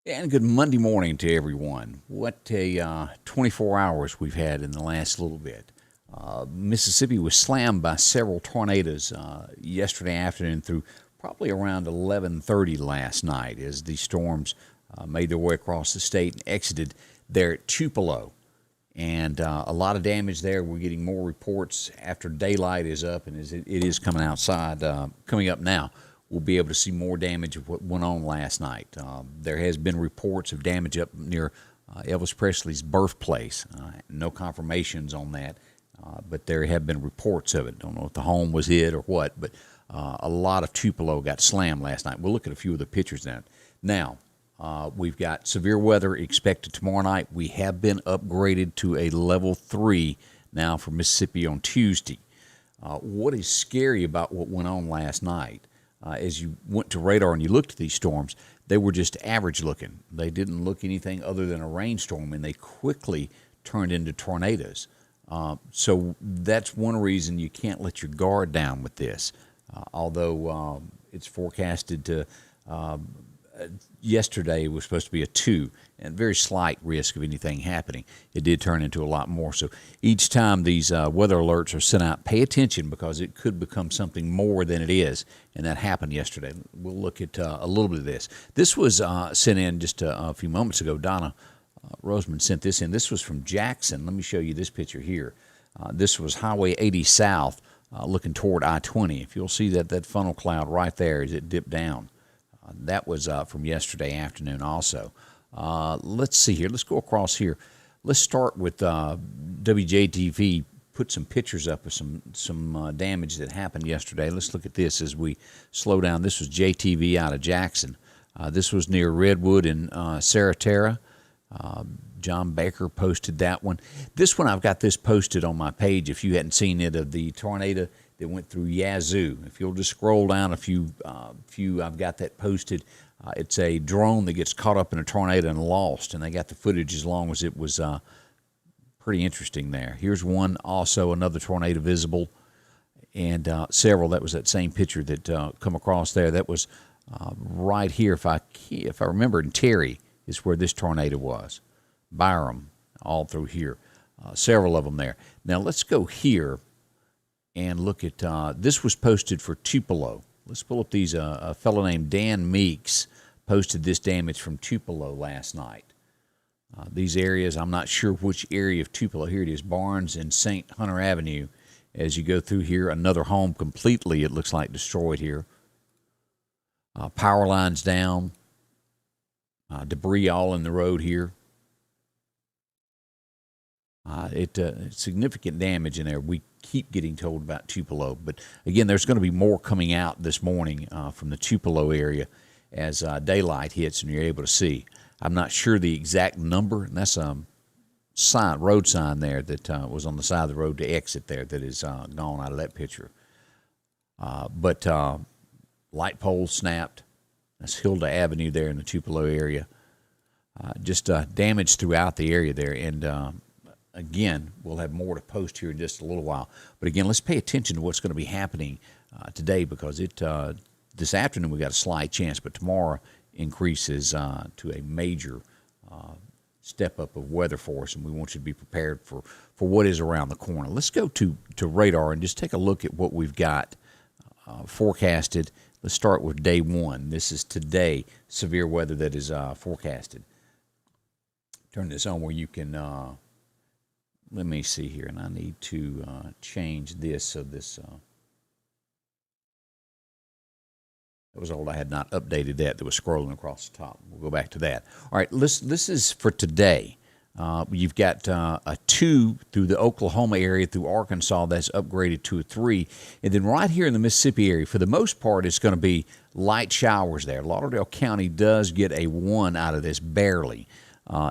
And good Monday morning to everyone. What a 24 hours we've had in the last little bit. Mississippi was slammed by several tornadoes yesterday afternoon through probably around 11:30 last night as the storms made their way across the state and exited there at Tupelo. And a lot of damage there. We're getting more reports after daylight is up, and as it is coming outside, coming up now. We'll be able to see more damage of what went on last night. There has been reports of damage up near Elvis Presley's birthplace. No confirmations on that, but there have been reports of it. Don't know if the home was hit or what, but a lot of Tupelo got slammed last night. We'll look at a few of the pictures now. Now, we've got severe weather expected tomorrow night. We have been upgraded to a level 3 now for Mississippi on Tuesday. What is scary about what went on last night, as you went to radar and you looked at these storms, they were just average looking. They didn't look anything other than a rainstorm, and they quickly turned into tornadoes. So that's one reason you can't let your guard down with this. Although it's forecasted to yesterday was supposed to be a 2 and very slight risk of anything happening. It did turn into a lot more. So each time these weather alerts are sent out, pay attention because it could become something more than it is, and that happened yesterday. We'll look at a little bit of this. This was sent in just a few moments ago. Donna Roseman sent this in. This was from Jackson. Let me show you this picture here. This was Highway 80 South looking toward I-20. If you'll see that funnel cloud right there as it dipped down. That was from yesterday afternoon also. Let's see here. Let's go across here. Let's start with WJTV. Put some pictures up of some damage that happened yesterday. Let's look at this as we slow down. This was JTV out of Jackson. This was near Redwood in Saratoga. John Baker posted that one. This one, I've got this posted on my page if you hadn't seen it, of the tornado that went through Yazoo. If you'll just scroll down a few, I've got that posted. It's a drone that gets caught up in a tornado and lost, and they got the footage as long as it was pretty interesting there. Here's one, also another tornado visible, and several. That was that same picture that come across there. That was right here, if I remember, in Terry is where this tornado was. Byram, all through here. Several of them there. Now let's go here and look at, this was posted for Tupelo. Let's pull up these, a fellow named Dan Meeks posted this damage from Tupelo last night. These areas, I'm not sure which area of Tupelo. Here it is, Barnes and St. Hunter Avenue. As you go through here, another home completely, it looks like, destroyed here. Power lines down. Debris all in the road here. Significant damage in there. We keep getting told about Tupelo, but again, there's going to be more coming out this morning from the Tupelo area as daylight hits and you're able to see. I'm not sure the exact number, and that's a road sign there that was on the side of the road to exit there that is gone out of that picture. But light poles snapped. That's Hilda Avenue there in the Tupelo area. Just damage throughout the area there, and again, we'll have more to post here in just a little while. But again, let's pay attention to what's going to be happening today because this afternoon we got a slight chance, but tomorrow increases to a major step up of weather for us, and we want you to be prepared for what is around the corner. Let's go to radar and just take a look at what we've got forecasted. Let's start with day one. This is today, severe weather that is forecasted. Turn this on where you can... let me see here, and I need to change this so this... that was old. I had not updated that. That was scrolling across the top. We'll go back to that. All right, this is for today. You've got a 2 through the Oklahoma area, through Arkansas. That's upgraded to a 3. And then right here in the Mississippi area, for the most part, it's going to be light showers there. Lauderdale County does get a 1 out of this, barely.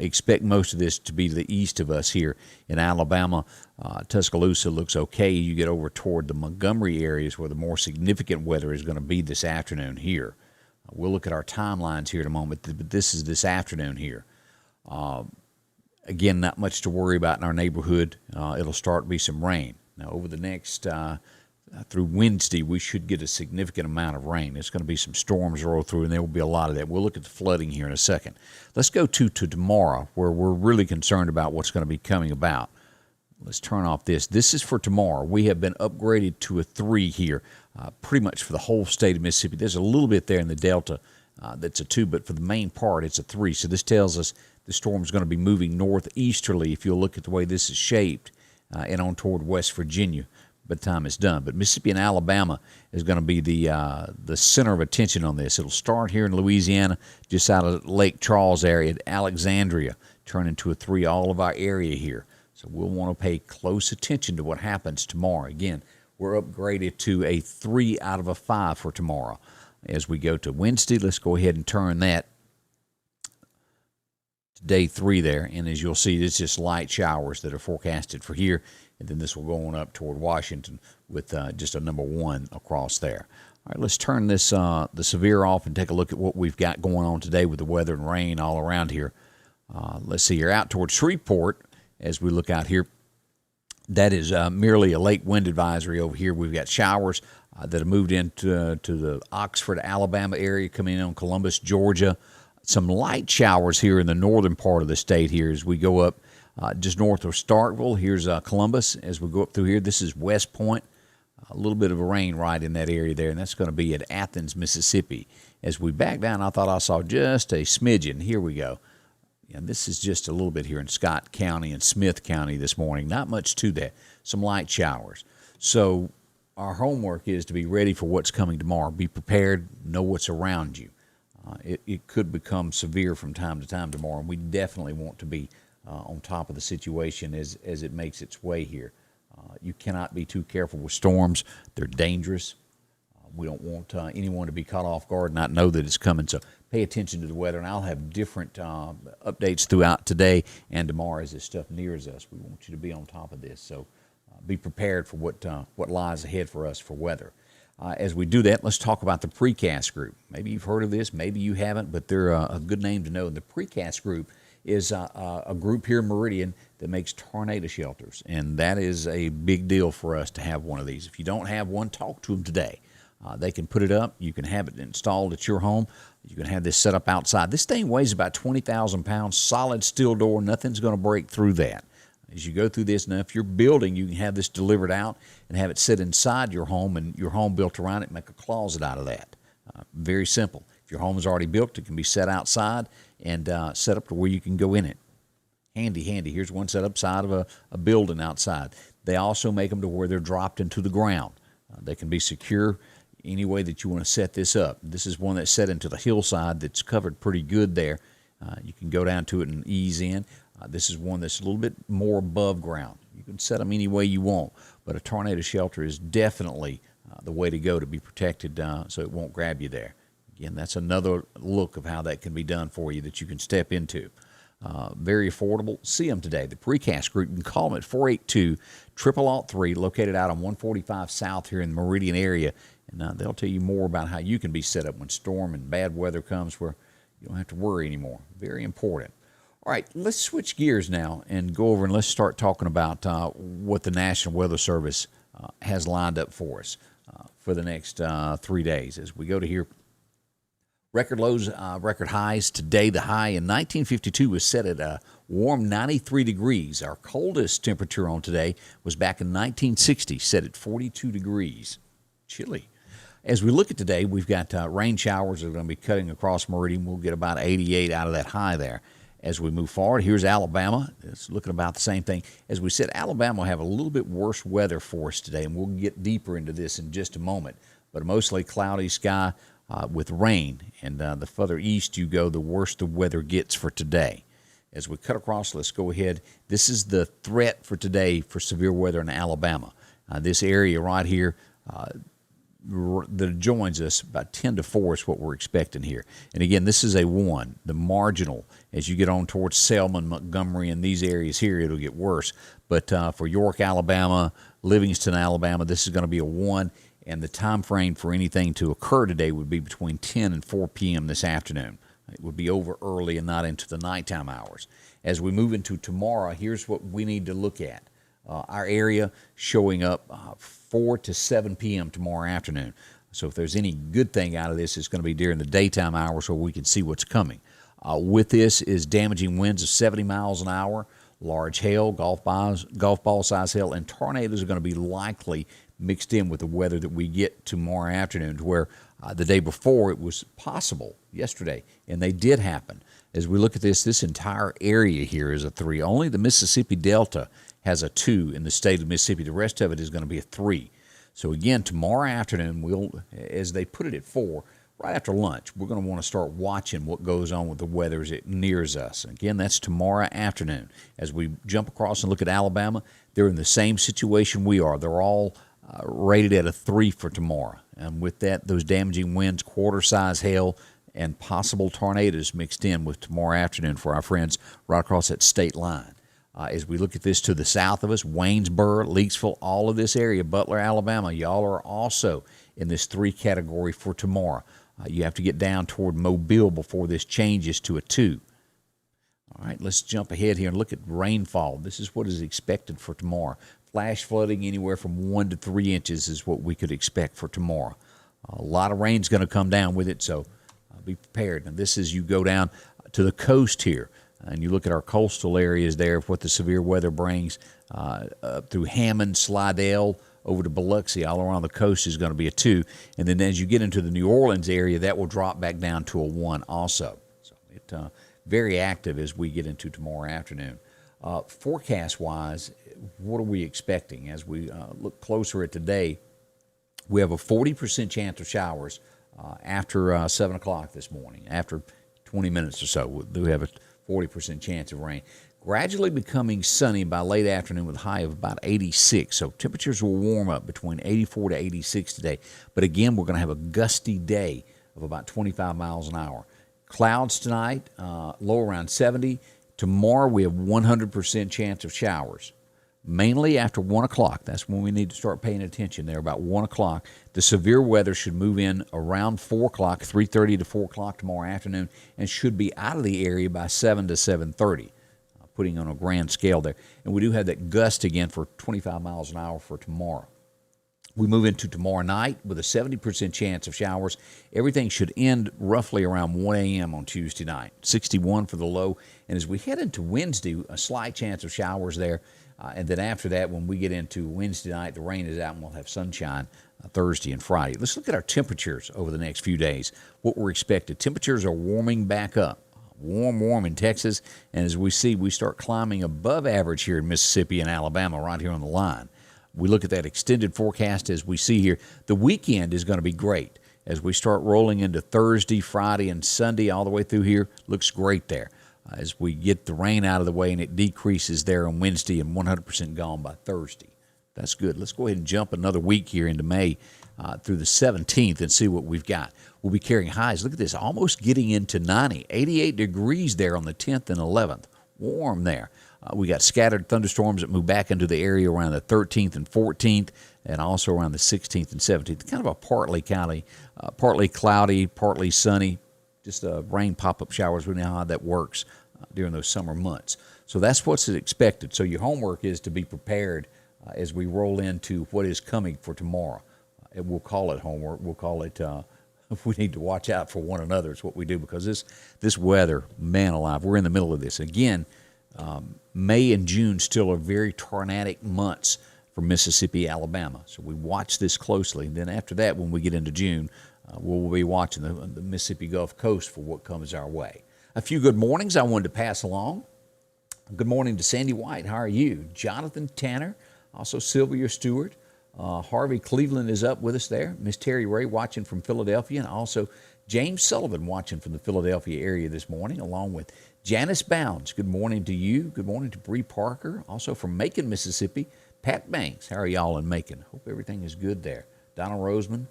Expect most of this to be to the east of us here in Alabama. Tuscaloosa looks okay. You get over toward the Montgomery areas where the more significant weather is going to be this afternoon here. We'll look at our timelines here in a moment, but this is this afternoon here. Again, not much to worry about in our neighborhood. It'll start to be some rain. Now, over the next through Wednesday, we should get a significant amount of rain. There's going to be some storms roll through, and there will be a lot of that. We'll look at the flooding here in a second. Let's go to tomorrow, where we're really concerned about what's going to be coming about. Let's turn off this. This is for tomorrow. We have been upgraded to a 3 here, pretty much for the whole state of Mississippi. There's a little bit there in the Delta that's a 2, but for the main part, it's a 3. So this tells us the storm is going to be moving northeasterly if you'll look at the way this is shaped and on toward West Virginia by the time it's done. But Mississippi and Alabama is going to be the center of attention on this. It'll start here in Louisiana, just out of Lake Charles area, at Alexandria, turn into a 3, all of our area here. So we'll want to pay close attention to what happens tomorrow. Again, we're upgraded to a 3 out of a 5 for tomorrow. As we go to Wednesday, let's go ahead and turn that to day 3 there. And as you'll see, it's just light showers that are forecasted for here. And then this will go on up toward Washington with just a number 1 across there. All right, let's turn this the severe off and take a look at what we've got going on today with the weather and rain all around here. Let's see, you're out toward Shreveport. As we look out here, that is merely a lake wind advisory over here. We've got showers that have moved into to the Oxford, Alabama area, coming in on Columbus, Georgia. Some light showers here in the northern part of the state here as we go up just north of Starkville. Here's Columbus. As we go up through here, this is West Point. A little bit of a rain right in that area there, and that's going to be at Athens, Mississippi. As we back down, I thought I saw just a smidgen. Here we go. And this is just a little bit here in Scott County and Smith County this morning. Not much to that. Some light showers. So our homework is to be ready for what's coming tomorrow. Be prepared. Know what's around you. It could become severe from time to time tomorrow, and we definitely want to be on top of the situation as it makes its way here. You cannot be too careful with storms. They're dangerous. We don't want anyone to be caught off guard and not know that it's coming. So pay attention to the weather, and I'll have different updates throughout today and tomorrow as this stuff nears us. We want you to be on top of this. So be prepared for what lies ahead for us for weather. As we do that, let's talk about the Precast Group. Maybe you've heard of this, maybe you haven't, but they're a good name to know. The Precast Group is a group here in Meridian that makes tornado shelters, and that is a big deal for us to have one of these. If you don't have one, talk to them today. They can put it up. You can have it installed at your home. You can have this set up outside. This thing weighs about 20,000 pounds, solid steel door. Nothing's going to break through that. As you go through this, now if you're building, you can have this delivered out and have it sit inside your home, and your home built around it, make a closet out of that. Very simple. If your home is already built, it can be set outside and set up to where you can go in it. Handy. Here's one set up side of a building outside. They also make them to where they're dropped into the ground. They can be secure any way that you want to set this up. This is one that's set into the hillside that's covered pretty good there. You can go down to it and ease in. This is one that's a little bit more above ground. You can set them any way you want, but a tornado shelter is definitely the way to go to be protected so it won't grab you there. Again, that's another look of how that can be done for you that you can step into. Very affordable. See them today. The Precast Group. You can call them at 482-0003, located out on 145 South here in the Meridian area. And they'll tell you more about how you can be set up when storm and bad weather comes where you don't have to worry anymore. Very important. All right, let's switch gears now and go over and let's start talking about what the National Weather Service has lined up for us for the next 3 days. As we go to here, record lows, record highs. Today, the high in 1952 was set at a warm 93 degrees. Our coldest temperature on today was back in 1960, set at 42 degrees. Chilly. As we look at today, we've got rain showers that are going to be cutting across Meridian. We'll get about 88 out of that high there. As we move forward, here's Alabama. It's looking about the same thing. As we said, Alabama will have a little bit worse weather for us today, and we'll get deeper into this in just a moment. But mostly cloudy sky with rain, and the further east you go, the worse the weather gets for today. As we cut across, let's go ahead. This is the threat for today for severe weather in Alabama. This area right here that joins us, about 10 to 4 is what we're expecting here. And again, this is a 1, the marginal. As you get on towards Selma, Montgomery, and these areas here, it'll get worse. But for York, Alabama, Livingston, Alabama, this is going to be a 1. And the time frame for anything to occur today would be between 10 and 4 p.m. this afternoon. It would be over early and not into the nighttime hours. As we move into tomorrow, here's what we need to look at. our area showing up 4 to 7 p.m. tomorrow afternoon. So if there's any good thing out of this, it's going to be during the daytime hours where we can see what's coming. With this is damaging winds of 70 miles an hour, large hail, golf ball size hail, and tornadoes are going to be likely mixed in with the weather that we get tomorrow afternoon, to where the day before it was possible yesterday, and they did happen. As we look at this entire area here is a 3. Only the Mississippi Delta has a 2 in the state of Mississippi. The rest of it is going to be a 3. So again, tomorrow afternoon, we'll, as they put it at 4, right after lunch, we're going to want to start watching what goes on with the weather as it nears us. Again, that's tomorrow afternoon. As we jump across and look at Alabama, they're in the same situation we are. They're all rated at a 3 for tomorrow. And with that, those damaging winds, quarter-size hail, and possible tornadoes mixed in with tomorrow afternoon for our friends right across that state line. As we look at this to the south of us, Waynesboro, Leakesville, all of this area, Butler, Alabama, y'all are also in this 3 category for tomorrow. You have to get down toward Mobile before this changes to a 2. All right, let's jump ahead here and look at rainfall. This is what is expected for tomorrow. Flash flooding anywhere from 1 to 3 inches is what we could expect for tomorrow. A lot of rain's going to come down with it, so be prepared. And this is you go down to the coast here, and you look at our coastal areas there of what the severe weather brings through Hammond, Slidell, over to Biloxi, all around the coast is going to be a 2. And then as you get into the New Orleans area, that will drop back down to a 1 also. So it's very active as we get into tomorrow afternoon. Forecast-wise, what are we expecting? As we look closer at today, we have a 40% chance of showers after 7 o'clock this morning. After 20 minutes or so, we do have a 40% chance of rain. Gradually becoming sunny by late afternoon with a high of about 86. So temperatures will warm up between 84 to 86 today. But again, we're going to have a gusty day of about 25 miles an hour. Clouds tonight, low around 70. Tomorrow we have 100% chance of showers, mainly after 1 o'clock. That's when we need to start paying attention there, about 1 o'clock. The severe weather should move in around 4 o'clock, 3:30 to 4 o'clock tomorrow afternoon, and should be out of the area by 7 to 7:30. Putting on a grand scale there. And we do have that gust again for 25 miles an hour for tomorrow. We move into tomorrow night with a 70% chance of showers. Everything should end roughly around 1 a.m. on Tuesday night. 61 for the low. And as we head into Wednesday, a slight chance of showers there. And then after that, when we get into Wednesday night, the rain is out and we'll have sunshine Thursday and Friday. Let's look at our temperatures over the next few days. What we're expected. Temperatures are warming back up. Warm in Texas, and as we see, we start climbing above average here in Mississippi and Alabama right here on the line. We look at that extended forecast as we see here. The weekend is going to be great. As we start rolling into Thursday, Friday, and Sunday all the way through here, looks great there. As we get the rain out of the way and it decreases there on Wednesday and 100% gone by Thursday. That's good. Let's go ahead and jump another week here into May through the 17th and see what we've got. We'll be carrying highs. Look at this, almost getting into 90, 88 degrees there on the 10th and 11th. Warm there. We got scattered thunderstorms that move back into the area around the 13th and 14th, and also around the 16th and 17th. Kind of a partly cloudy, partly sunny, just rain pop-up showers. We know how that works during those summer months. So that's what's expected. So your homework is to be prepared as we roll into what is coming for tomorrow. We'll call it homework. We'll call it we need to watch out for one another. It's what we do, because this weather, man alive, we're in the middle of this. Again, May and June still are very tornadic months for Mississippi, Alabama. So we watch this closely. And then after that, when we get into June, we'll be watching the Mississippi Gulf Coast for what comes our way. A few good mornings I wanted to pass along. Good morning to Sandy White. How are you? Jonathan Tanner, also Sylvia Stewart. Harvey Cleveland is up with us there. Miss Terry Ray watching from Philadelphia, and also James Sullivan watching from the Philadelphia area this morning, along with Janice Bounds. Good morning to you. Good morning to Bree Parker, also from Macon, Mississippi. Pat Banks, how are y'all in Macon? Hope everything is good there. Donna Roseman,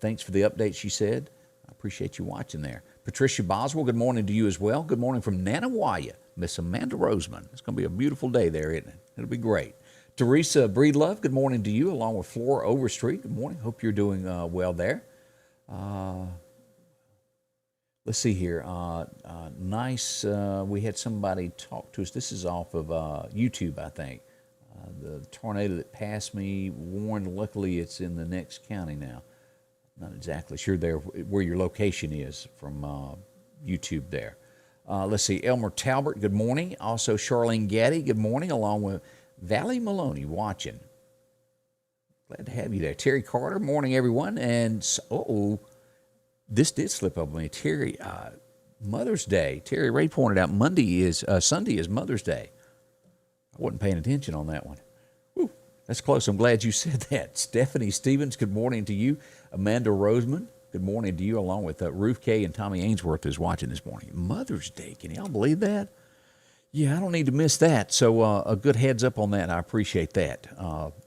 thanks for the update, she said. I appreciate you watching there. Patricia Boswell, good morning to you as well. Good morning from Nanawaya, Miss Amanda Roseman. It's going to be a beautiful day there, isn't it? It'll be great. Teresa Breedlove, good morning to you, along with Flora Overstreet. Good morning. Hope you're doing well there. Let's see here. Nice. We had somebody talk to us. This is off of YouTube, I think. the tornado that passed me warned. Luckily, it's in the next county now. Not exactly sure there where your location is from YouTube there. Let's see. Elmer Talbert, good morning. Also, Charlene Gaddy, good morning, along with Valley Maloney watching. Glad to have you there. Terry Carter, morning, everyone. And, this did slip up on me. Terry, Mother's Day. Terry Ray pointed out Sunday is Mother's Day. I wasn't paying attention on that one. Whew, that's close. I'm glad you said that. Stephanie Stevens, good morning to you. Amanda Roseman, good morning to you, along with Ruth Kay and Tommy Ainsworth is watching this morning. Mother's Day. Can y'all believe that? Yeah, I don't need to miss that. So a good heads up on that. I appreciate that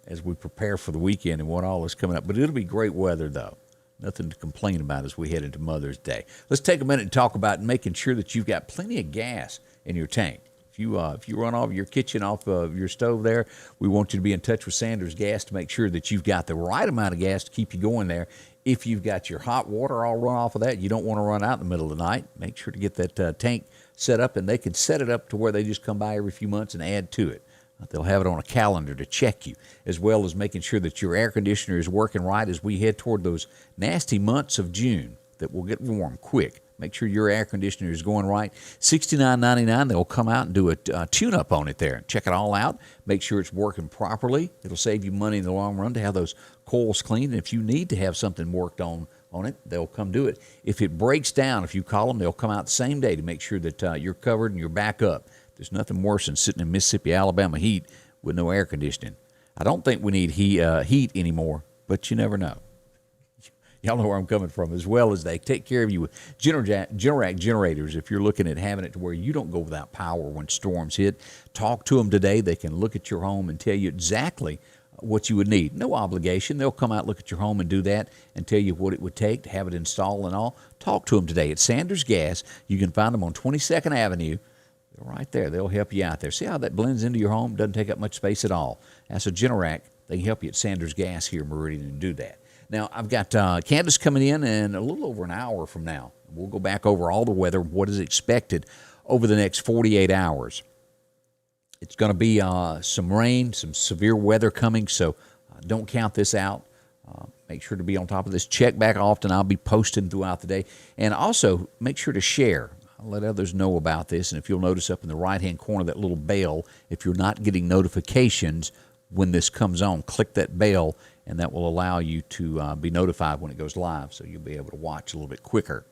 as we prepare for the weekend and what all is coming up. But it'll be great weather, though. Nothing to complain about as we head into Mother's Day. Let's take a minute and talk about making sure that you've got plenty of gas in your tank. If you run off your kitchen off of your stove there, we want you to be in touch with Sanders Gas to make sure that you've got the right amount of gas to keep you going there. If you've got your hot water all run off of that, you don't want to run out in the middle of the night, make sure to get that tank set up, and they can set it up to where they just come by every few months and add to it. They'll have it on a calendar to check you, as well as making sure that your air conditioner is working right as we head toward those nasty months of June that will get warm quick. Make sure your air conditioner is going right. $69.99. They'll come out and do a tune-up on it there. Check it all out. Make sure it's working properly. It'll save you money in the long run to have those coils cleaned. And if you need to have something worked on it, they'll come do it. If it breaks down, if you call them, they'll come out the same day to make sure that you're covered and you're back up. There's nothing worse than sitting in Mississippi, Alabama heat with no air conditioning. I don't think we need heat anymore, but you never know. Y'all know where I'm coming from, as well as they take care of you with Generac generators. If you're looking at having it to where you don't go without power when storms hit, talk to them today. They can look at your home and tell you exactly what you would need. No obligation. They'll come out, look at your home, and do that and tell you what it would take to have it installed and all. Talk to them today at Sanders Gas. You can find them on 22nd Avenue. They're right there. They'll help you out there. See how that blends into your home? Doesn't take up much space at all. That's a Generac. They can help you at Sanders Gas here in Meridian to do that. Now, I've got Candace coming in a little over an hour from now. We'll go back over all the weather, what is expected over the next 48 hours. It's going to be some rain, some severe weather coming, so don't count this out. Make sure to be on top of this. Check back often. I'll be posting throughout the day. And also, make sure to share. I'll let others know about this. And if you'll notice up in the right-hand corner, that little bell, if you're not getting notifications when this comes on, click that bell, and that will allow you to be notified when it goes live, so you'll be able to watch a little bit quicker.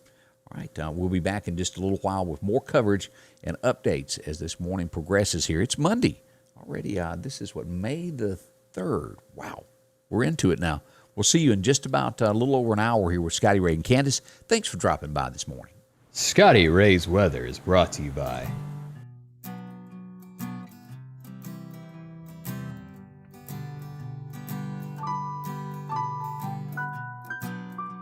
All right, we'll be back in just a little while with more coverage and updates as this morning progresses here. It's Monday already. This is May the 3rd. Wow, we're into it now. We'll see you in just about a little over an hour here with Scotty Ray and Candace. Thanks for dropping by this morning. Scotty Ray's Weather is brought to you by